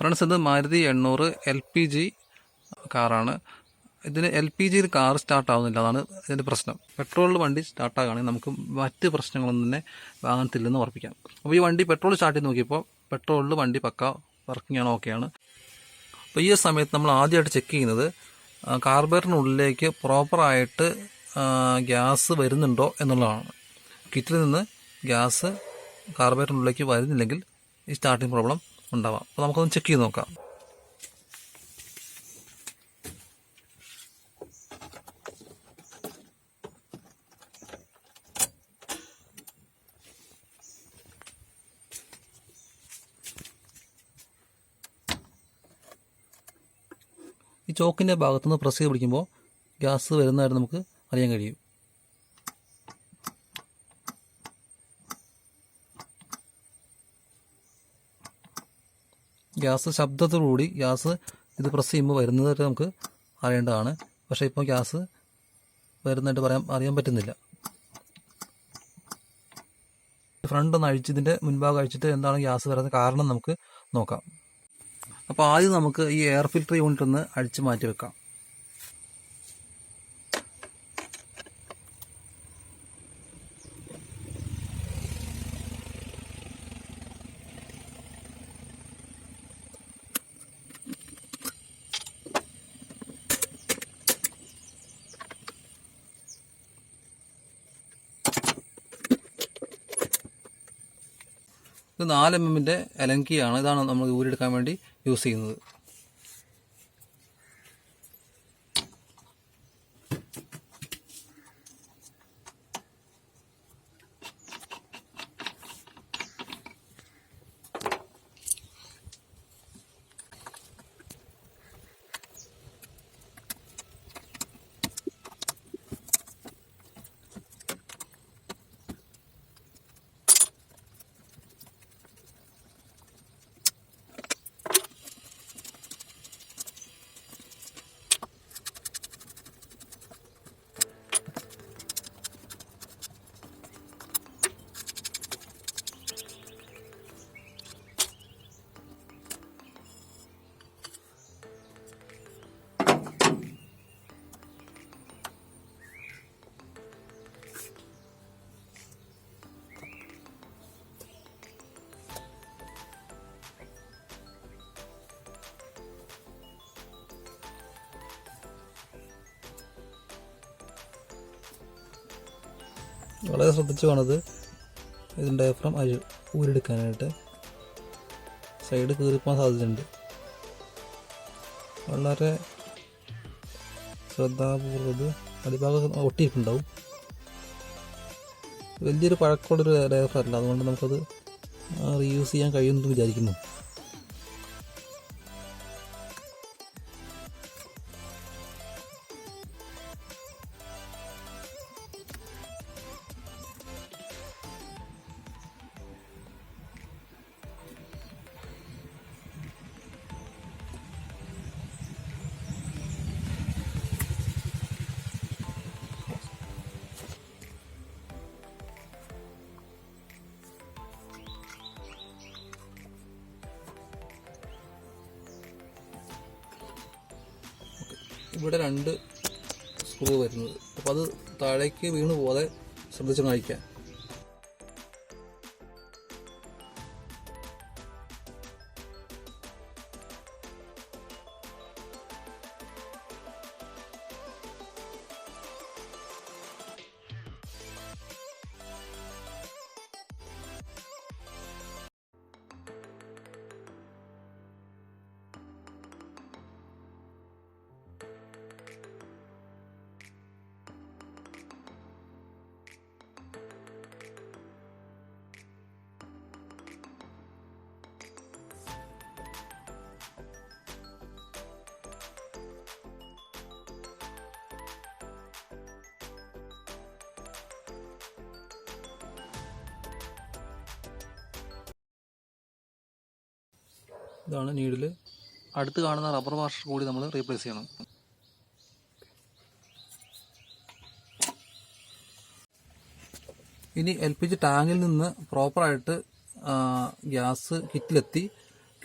Friends, ഇത് Maruti 800 LPG കാറാണ്. ഇതിന് LPGയിൽ കാർ സ്റ്റാർട്ടാവുന്നില്ല, അതാണ് ഇതിൻ്റെ പ്രശ്നം. പെട്രോളിൽ വണ്ടി സ്റ്റാർട്ടാകുകയാണെങ്കിൽ നമുക്ക് മറ്റ് പ്രശ്നങ്ങളൊന്നും തന്നെ വാങ്ങത്തില്ലെന്ന് ഉറപ്പിക്കാം. അപ്പോൾ ഈ വണ്ടി പെട്രോൾ സ്റ്റാർട്ട് ചെയ്ത് നോക്കിയപ്പോൾ പെട്രോളിൽ വണ്ടി പക്ക വർക്കിംഗ് ആണ്, ഓക്കെയാണ്. അപ്പോൾ ഈ സമയത്ത് നമ്മൾ ആദ്യമായിട്ട് ചെക്ക് ചെയ്യുന്നത് കാർബറേറ്ററിനുള്ളിലേക്ക് പ്രോപ്പറായിട്ട് ഗ്യാസ് വരുന്നുണ്ടോ എന്നുള്ളതാണ്. കിറ്റിൽ നിന്ന് ഗ്യാസ് കാർബറേറ്ററിനുള്ളിലേക്ക് വരുന്നില്ലെങ്കിൽ ഈ സ്റ്റാർട്ടിങ് പ്രോബ്ലം ഉണ്ടാവാം. അപ്പോൾ നമുക്കൊന്ന് ചെക്ക് ചെയ്ത് നോക്കാം. ഈ ചോക്കിൻ്റെ ഭാഗത്തുനിന്ന് പ്രസ് ചെയ്ത് പിടിക്കുമ്പോൾ ഗ്യാസ് വരുന്നതായിട്ട് നമുക്ക് അറിയാൻ കഴിയും. ഗ്യാസ് ശബ്ദത്തോടുകൂടി ഗ്യാസ് ഇത് പ്രസ് ചെയ്യുമ്പോൾ വരുന്നതായിട്ട് നമുക്ക് അറിയേണ്ടതാണ്. പക്ഷേ ഇപ്പോൾ ഗ്യാസ് വരുന്നതായിട്ട് അറിയാൻ പറ്റുന്നില്ല. ഫ്രണ്ട് ഒന്ന് അഴിച്ച് ഇതിൻ്റെ മുൻഭാഗം അഴിച്ചിട്ട് എന്താണ് ഗ്യാസ് വരുന്ന കാരണം നമുക്ക് നോക്കാം. അപ്പോൾ ആദ്യം നമുക്ക് ഈ എയർ ഫിൽറ്റർ യൂണിറ്റ് ഒന്ന് അഴിച്ച് മാറ്റി വെക്കാം. ഇത് 4 mm എലങ്കിയാണ്. ഇതാണ് നമ്മൾ ഊരിയെടുക്കാൻ വേണ്ടി യൂസ് ചെയ്യുന്നത്. വളരെ ശ്രദ്ധിച്ച് വേണത് ഇതിൻ്റെ ഡയഫ്രം ഊരെടുക്കാനായിട്ട്. സൈഡ് കീറിപ്പോകാൻ സാധ്യതയുണ്ട്. വളരെ ശ്രദ്ധാപൂർവ്വം ഇത് അടിഭാഗം ഒട്ടിയിട്ടുണ്ടാവും. വലിയൊരു പഴക്കമുള്ളൊരു ഡയഫ്രം അല്ല, അതുകൊണ്ട് നമുക്കത് റീയൂസ് ചെയ്യാൻ കഴിയുമെന്ന് വിചാരിക്കുന്നു. ഇവിടെ 2 സ്ക്രൂ വരുന്നത്, അപ്പോൾ അത് താഴേക്ക് വീണ് പോകാതെ ശ്രദ്ധിച്ച് കഴിക്കാൻ. ഇതാണ് നീഡിൽ. അടുത്ത് കാണുന്ന റബ്ബർ വാഷർ കൂടി നമ്മൾ റീപ്ലേസ് ചെയ്യണം. ഇനി LPG ടാങ്കിൽ നിന്ന് പ്രോപ്പറായിട്ട് ഗ്യാസ് കിറ്റിലെത്തി,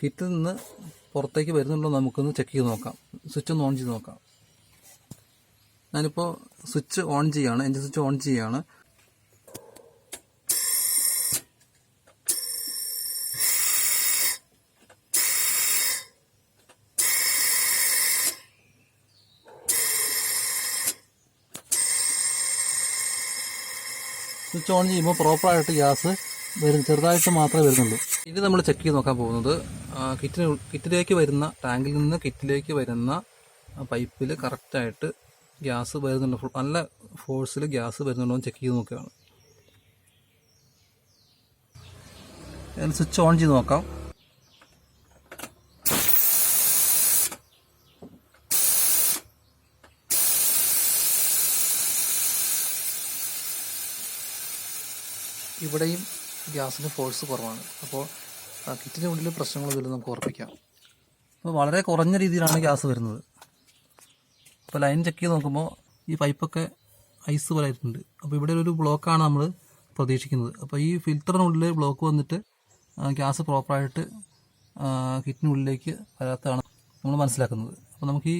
കിറ്റിൽ നിന്ന് പുറത്തേക്ക് വരുന്നുണ്ടോ നമുക്കൊന്ന് ചെക്ക് ചെയ്ത് നോക്കാം. സ്വിച്ച് ഒന്ന് ഓൺ ചെയ്ത് നോക്കാം. ഞാനിപ്പോൾ സ്വിച്ച് ഓൺ ചെയ്യുകയാണ്, എൻജിൻ സ്വിച്ച് ഓൺ ചെയ്യുകയാണ്. സ്വിച്ച് ഓൺ ചെയ്യുമ്പോൾ പ്രോപ്പറായിട്ട് ഗ്യാസ് ചെറുതായിട്ട് മാത്രമേ വരുന്നുള്ളൂ. ഇനി നമ്മൾ ചെക്ക് ചെയ്ത് നോക്കാൻ പോകുന്നത് കിറ്റിലേക്ക് വരുന്ന ടാങ്കിൽ നിന്ന് കിറ്റിലേക്ക് വരുന്ന പൈപ്പിൽ കറക്റ്റായിട്ട് ഗ്യാസ് വരുന്നുണ്ടോ, നല്ല ഫോഴ്സിൽ ഗ്യാസ് വരുന്നുണ്ടോ എന്ന് ചെക്ക് ചെയ്ത് നോക്കുകയാണ്. സ്വിച്ച് ഓൺ ചെയ്ത് നോക്കാം. ഇവിടെയും ഗ്യാസിന് ഫോഴ്സ് കുറവാണ്. അപ്പോൾ കിറ്റിൻ്റെ ഉള്ളിൽ പ്രശ്നങ്ങളൊന്നുമില്ല നമുക്ക് ഉറപ്പിക്കാം. അപ്പോൾ വളരെ കുറഞ്ഞ രീതിയിലാണ് ഗ്യാസ് വരുന്നത്. അപ്പോൾ ലൈൻ ചെക്ക് ചെയ്ത് നോക്കുമ്പോൾ ഈ പൈപ്പൊക്കെ ഐസ് പോലെ ആയിട്ടുണ്ട്. അപ്പോൾ ഇവിടെ ഒരു ബ്ലോക്കാണ് നമ്മൾ പ്രതീക്ഷിക്കുന്നത്. അപ്പോൾ ഈ ഫിൽറ്ററിനുള്ളിൽ ബ്ലോക്ക് വന്നിട്ട് ഗ്യാസ് പ്രോപ്പറായിട്ട് കിറ്റിനുള്ളിലേക്ക് വരാത്തതാണ് നമ്മൾ മനസ്സിലാക്കുന്നത്. അപ്പോൾ നമുക്ക് ഈ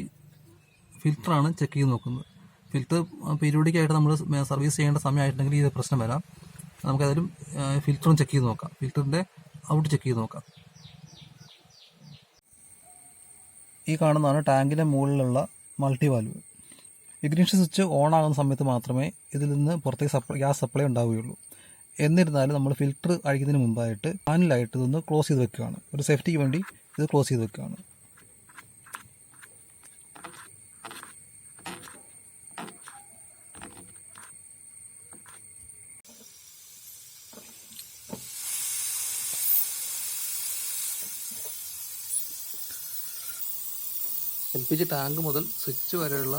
ഫിൽറ്ററാണ് ചെക്ക് ചെയ്ത് നോക്കുന്നത്. ഫിൽറ്റർ പീരിയോഡിക്കായിട്ട് നമ്മൾ സർവീസ് ചെയ്യേണ്ട സമയമായിട്ടുണ്ടെങ്കിൽ ഈ പ്രശ്നം വരാം. നമുക്കതിലും ഫിൽറ്ററും ചെക്ക് ചെയ്ത് നോക്കാം, ഫിൽറ്ററിൻ്റെ ഔട്ട് ചെക്ക് ചെയ്ത് നോക്കാം. ഈ കാണുന്നതാണ് ടാങ്കിൻ്റെ മുകളിലുള്ള multi valve. Ignition switch on ആകുന്ന സമയത്ത് മാത്രമേ ഇതിൽ നിന്ന് പുറത്തേക്ക് ഗ്യാസ് സപ്ലൈ ഉണ്ടാവുകയുള്ളൂ. എന്നിരുന്നാലും നമ്മൾ ഫിൽറ്റർ അഴിക്കുന്നതിന് മുമ്പായിട്ട് മാനുവലായിട്ട് ഇതൊന്ന് ക്ലോസ് ചെയ്ത് വെക്കുകയാണ്. ഒരു സേഫ്റ്റിക്ക് വേണ്ടി ഇത് ക്ലോസ് ചെയ്ത് വെക്കുകയാണ്. LPG ടാങ്ക് മുതൽ സ്വിച്ച് വരെയുള്ള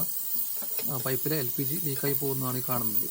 പൈപ്പിലെ LPG ലീക്കായി പോകുന്നതാണ് ഈ കാണുന്നത്.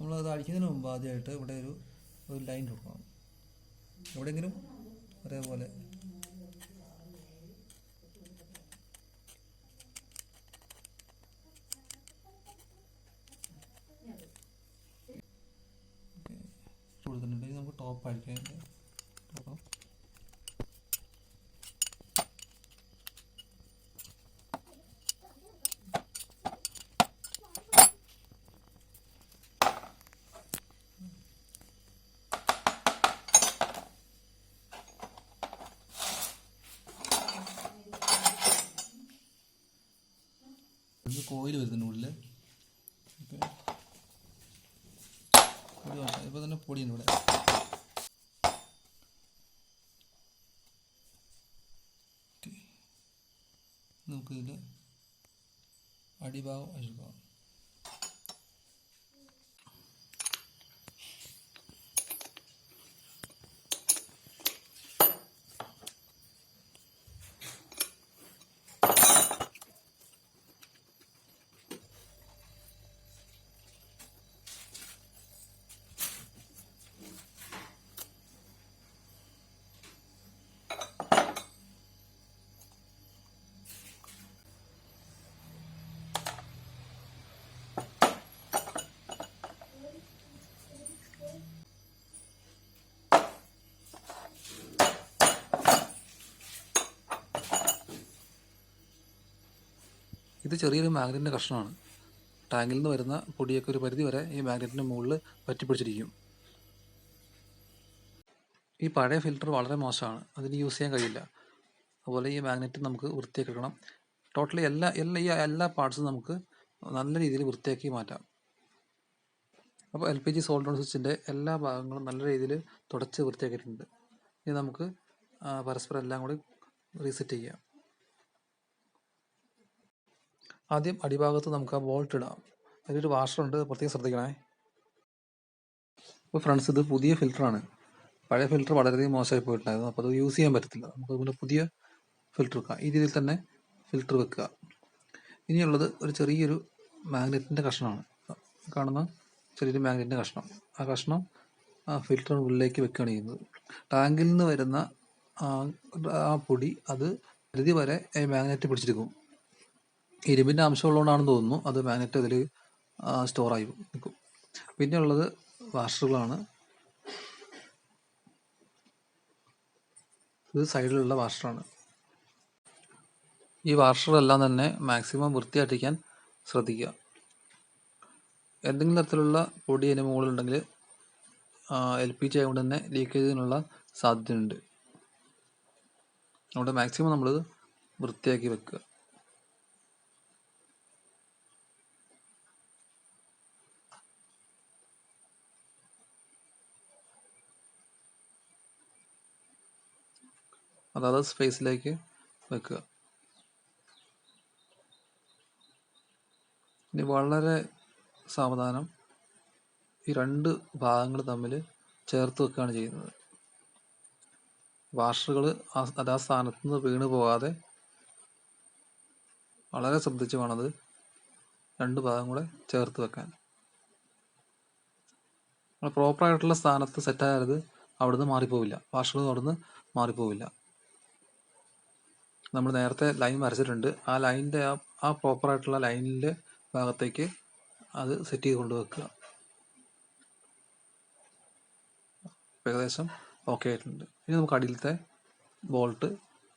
നമ്മളത് അടിക്കുന്നതിന് മുമ്പ് ആദ്യമായിട്ട് ഇവിടെ ഒരു ലൈൻ കൊടുക്കണം. എവിടെയെങ്കിലും ഒരേപോലെ കൊടുത്തിട്ടുണ്ടെങ്കിൽ നമുക്ക് ടോപ്പ് അടിക്കാൻ നോക്കാം. കോയിൽ വരുന്നുണ്ട് ഉള്ളിൽ. ഓക്കെ, ഇപ്പോൾ തന്നെ പൊടിയുണ്ട് ഇവിടെ. നമുക്കിതിൻ്റെ അടിഭാഗം അഴിക്കാം. ഇത് ചെറിയൊരു മാഗ്നറ്റിൻ്റെ കഷ്ണമാണ്. ടാങ്കിൽ നിന്ന് വരുന്ന പൊടിയൊക്കെ ഒരു പരിധി വരെ ഈ മാഗ്നറ്റിൻ്റെ മുകളിൽ പറ്റിപ്പിടിച്ചിരിക്കും. ഈ പഴയ ഫിൽറ്റർ വളരെ മോശമാണ്, അതിന് യൂസ് ചെയ്യാൻ കഴിയില്ല. അതുപോലെ ഈ മാഗ്നറ്റ് നമുക്ക് വൃത്തിയാക്കി എടുക്കണം. ടോട്ടലി എല്ലാ പാർട്സും നമുക്ക് നല്ല രീതിയിൽ വൃത്തിയാക്കി മാറ്റാം. അപ്പോൾ LPG സോളിനോയിഡ് സ്വിച്ചിൻ്റെ എല്ലാ ഭാഗങ്ങളും നല്ല രീതിയിൽ തുടച്ച് വൃത്തിയാക്കിയിട്ടുണ്ട്. ഇനി നമുക്ക് പരസ്പരം എല്ലാം കൂടി റീസെറ്റ് ചെയ്യാം. ആദ്യം അടിഭാഗത്ത് നമുക്ക് ആ ബോൾട്ട് ഇടാം. അതിലൊരു വാഷറുണ്ട്, പ്രത്യേകം ശ്രദ്ധിക്കണേ. ഇപ്പോൾ ഫ്രണ്ട്സ്, ഇത് പുതിയ ഫിൽറ്ററാണ്. പഴയ ഫിൽറ്റർ വളരെയധികം മോശമായി പോയിട്ടുണ്ടായിരുന്നു, അപ്പോൾ അത് യൂസ് ചെയ്യാൻ പറ്റത്തില്ല. നമുക്ക് അതുപോലെ പുതിയ ഫിൽറ്റർ വെക്കാം. ഈ രീതിയിൽ തന്നെ ഫിൽറ്റർ വെക്കുക. ഇനിയുള്ളത് ഒരു ചെറിയൊരു മാഗ്നറ്റിൻ്റെ കഷ്ണമാണ്. കാണുന്ന ചെറിയൊരു മാഗ്നറ്റിൻ്റെ കഷ്ണം. ആ കഷ്ണം ഫിൽറ്ററിനുള്ളിലേക്ക് വെക്കുകയാണ് ചെയ്യുന്നത്. ടാങ്കിൽ നിന്ന് വരുന്ന ആ പൊടി അത് പരിധി വരെ മാഗ്നറ്റ് പിടിച്ചെടുക്കും. ഇരുമ്പിൻ്റെ അംശമുള്ളതുകൊണ്ടാണെന്ന് തോന്നുന്നു അത് മാഗ്നറ്റ് അതിൽ സ്റ്റോറായി നിൽക്കും. പിന്നെ ഉള്ളത് വാഷറുകളാണ്. ഇത് സൈഡിലുള്ള വാഷറാണ്. ഈ വാഷറെല്ലാം തന്നെ മാക്സിമം വൃത്തിയായിട്ടിരിക്കാൻ ശ്രദ്ധിക്കുക. എന്തെങ്കിലും തരത്തിലുള്ള പൊടി അതിന് മുകളിലുണ്ടെങ്കിൽ LPG ആയതുകൊണ്ട് തന്നെ ലീക്കേജിനുള്ള സാധ്യതയുണ്ട്. അതുകൊണ്ട് മാക്സിമം നമ്മൾ വൃത്തിയാക്കി വെക്കുക. അതായത് സ്പേസിലേക്ക് വെക്കുക. ഇനി വളരെ സാവധാനം ഈ രണ്ട് ഭാഗങ്ങൾ തമ്മിൽ ചേർത്ത് വെക്കുകയാണ് ചെയ്യുന്നത്. വാഷറുകൾ ആ സ്ഥാനത്ത് നിന്ന് വീണ് പോകാതെ വളരെ ശ്രദ്ധിച്ച് വേണം അത് രണ്ട് ഭാഗം കൂടെ ചേർത്ത് വെക്കാൻ. നമ്മൾ പ്രോപ്പറായിട്ടുള്ള സ്ഥാനത്ത് സെറ്റായത് അവിടുന്ന് മാറിപ്പോവില്ല, വാഷറുകൾ അവിടുന്ന് മാറിപ്പോവില്ല. നമ്മൾ നേരത്തെ ലൈൻ വരച്ചിട്ടുണ്ട്, ആ ലൈനിൻ്റെ ആ പ്രോപ്പറായിട്ടുള്ള ലൈനിൻ്റെ ഭാഗത്തേക്ക് അത് സെറ്റ് ചെയ്ത് കൊണ്ടുവെക്കുക. ഏകദേശം ഓക്കെ ആയിട്ടുണ്ട്. ഇനി നമുക്ക് അടിയിലത്തെ ബോൾട്ട്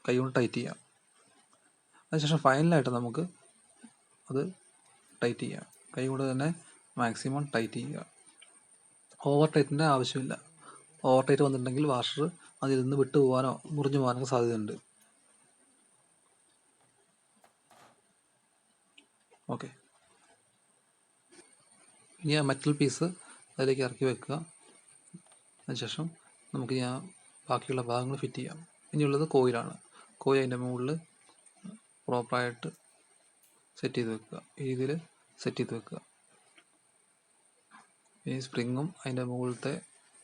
കൈ കൊണ്ട് ടൈറ്റ് ചെയ്യാം. അതിനുശേഷം ഫൈനലായിട്ട് നമുക്ക് അത് ടൈറ്റ് ചെയ്യാം. കൈ കൊണ്ട് തന്നെ മാക്സിമം ടൈറ്റ് ചെയ്യുക. ഓവർ ടൈറ്റിൻ്റെ ആവശ്യമില്ല. ഓവർ ടൈറ്റ് വന്നിട്ടുണ്ടെങ്കിൽ വാഷർ അതിൽ നിന്ന് വിട്ടു പോകാനോ മുറിഞ്ഞു പോകാനോ സാധ്യതയുണ്ട്. ഓക്കെ, ഇനി ആ മെറ്റൽ പീസ് അതിലേക്ക് ഇറക്കി വെക്കുക. അതിനുശേഷം നമുക്ക് ഞാൻ ബാക്കിയുള്ള ഭാഗങ്ങൾ ഫിറ്റ് ചെയ്യാം. ഇനിയുള്ളത് കോയിലാണ്. കോയിൽ അതിൻ്റെ മുകളിൽ പ്രോപ്പറായിട്ട് സെറ്റ് ചെയ്ത് വെക്കുക. ഈ രീതിയിൽ സെറ്റ് ചെയ്ത് വെക്കുക. ഈ സ്പ്രിങ്ങും അതിൻ്റെ മുകളിലത്തെ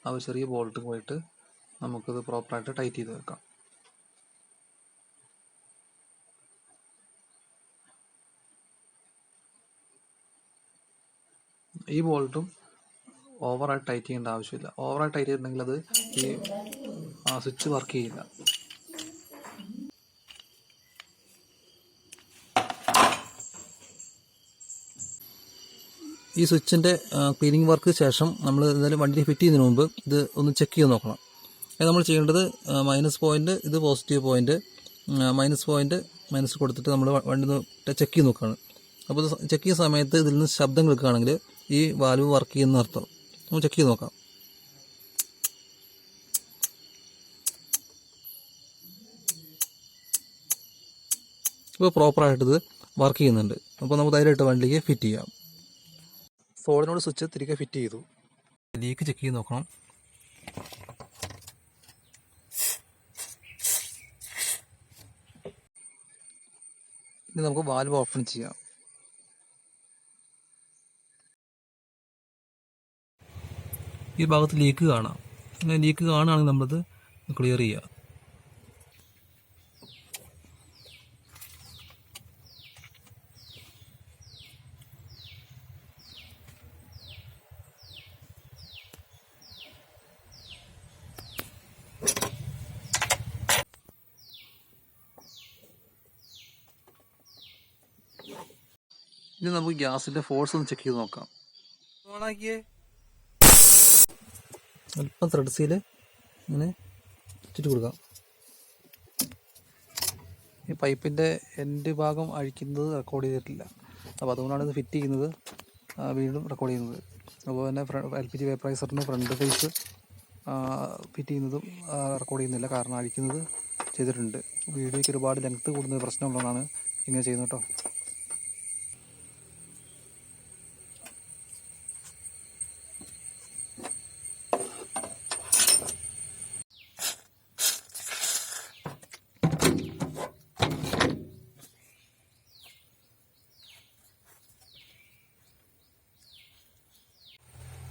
ആ ഒരു ചെറിയ ബോൾട്ടും പോയിട്ട് നമുക്കത് പ്രോപ്പറായിട്ട് ടൈറ്റ് ചെയ്ത് വെക്കാം. ഈ ബോൾട്ടും ഓവറായിട്ട് ടൈറ്റ് ചെയ്യേണ്ട ആവശ്യമില്ല. ഓവറായിട്ട് ടൈറ്റ് ചെയ്തിട്ടുണ്ടെങ്കിൽ അത് ഈ സ്വിച്ച് വർക്ക് ചെയ്യില്ല. ഈ സ്വിച്ചിൻ്റെ ക്ലീനിങ് വർക്ക് ശേഷം നമ്മൾ എന്തായാലും വണ്ടി ഫിറ്റ് ചെയ്യുന്നതിന് മുമ്പ് ഇത് ഒന്ന് ചെക്ക് ചെയ്ത് നോക്കണം. അത് നമ്മൾ ചെയ്യേണ്ടത് മൈനസ് പോയിൻ്റ്, ഇത് പോസിറ്റീവ് പോയിൻ്റ്, മൈനസ് കൊടുത്തിട്ട് നമ്മൾ വണ്ടി ഒന്ന് ചെക്ക് ചെയ്ത് നോക്കുകയാണ്. അപ്പോൾ ഇത് ചെക്ക് ചെയ്യുന്ന സമയത്ത് ഇതിൽ നിന്ന് ശബ്ദം കേൾക്കുകയാണെങ്കിൽ ഈ വാൽവ് വർക്ക് ചെയ്യുന്ന അർത്ഥം. നമുക്ക് ചെക്ക് ചെയ്ത് നോക്കാം. ഇപ്പോൾ പ്രോപ്പറായിട്ടിത് വർക്ക് ചെയ്യുന്നുണ്ട്. അപ്പോൾ നമുക്ക് ധൈര്യമായിട്ട് വണ്ടിക്ക് ഫിറ്റ് ചെയ്യാം. സോളിനോയിഡ് സ്വിച്ച് തിരികെ ഫിറ്റ് ചെയ്തു. ലീക്ക് ചെക്ക് ചെയ്ത് നോക്കണം. ഇനി നമുക്ക് വാൽവ് ഓപ്പൺ ചെയ്യാം. ഈ ഭാഗത്ത് ലീക്ക് കാണാം. അങ്ങനെ ലീക്ക് കാണുകയാണെങ്കിൽ നമ്മളത് ക്ലിയർ ചെയ്യുക. ഇനി നമുക്ക് ഗ്യാസിൻ്റെ ഫോഴ്സ് ഒന്ന് ചെക്ക് ചെയ്ത് നോക്കാം. അല്പം ത്രെഡ്സിൽ ഇങ്ങനെ ചുറ്റി കൊടുക്കാം. ഈ പൈപ്പിൻ്റെ എൻഡ് ഭാഗം അഴിക്കുന്നത് റെക്കോർഡ് ചെയ്തിട്ടില്ല. അപ്പോൾ അതുകൊണ്ടാണ് ഇത് ഫിറ്റ് ചെയ്യുന്നത്, വീണ്ടും റെക്കോർഡ് ചെയ്യുന്നത്. അതുപോലെ തന്നെ LPG വേപ്പറൈസറിന് ഫ്രണ്ട് ഫേസ് ഫിറ്റ് ചെയ്യുന്നതും റെക്കോർഡ് ചെയ്യുന്നില്ല, കാരണം അഴിക്കുന്നത് ചെയ്തിട്ടുണ്ട്. വീഡിയോയ്ക്ക് ഒരുപാട് ലെങ്ത്ത് കൂടുന്ന പ്രശ്നമുള്ളതാണ് ഇങ്ങനെ ചെയ്യുന്നത് കേട്ടോ.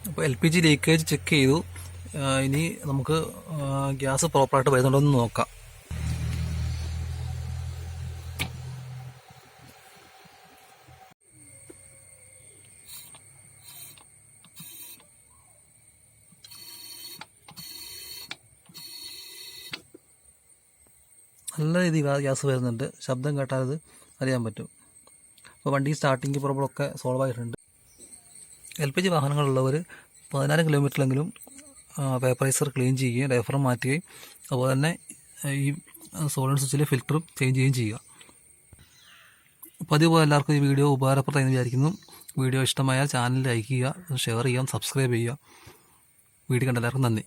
അപ്പോൾ LPG ലീക്കേജ് ചെക്ക് ചെയ്തു. ഇനി നമുക്ക് ഗ്യാസ് പ്രോപ്പറായിട്ട് വരുന്നുണ്ടോ എന്ന് നോക്കാം. നല്ല രീതിയിൽ ഗ്യാസ് വരുന്നുണ്ട്, ശബ്ദം കേട്ടാൽ അത് അറിയാൻ പറ്റും. അപ്പോൾ വണ്ടി സ്റ്റാർട്ടിങ് പ്രോബ്ലമൊക്കെ സോൾവ് ആയിട്ടുണ്ട്. LPG വാഹനങ്ങളുള്ളവർ 14 കിലോമീറ്ററിലെങ്കിലും വേപ്പറൈസർ ക്ലീൻ ചെയ്യുകയും ഡയഫ്രം മാറ്റുകയും അതുപോലെ തന്നെ ഈ സോളിഡ് സ്വിച്ചിലെ ഫിൽറ്ററും ചേഞ്ച് ചെയ്യുകയും ചെയ്യുക. അപ്പോൾ അതുപോലെ എല്ലാവർക്കും ഈ വീഡിയോ ഉപകാരപ്രദമായെന്ന് വിചാരിക്കുന്നു. വീഡിയോ ഇഷ്ടമായാൽ ചാനൽ ലൈക്ക് ചെയ്യുക, ഷെയർ ചെയ്യുക, സബ്സ്ക്രൈബ് ചെയ്യുക. വീഡിയോ കണ്ട എല്ലാവർക്കും നന്ദി.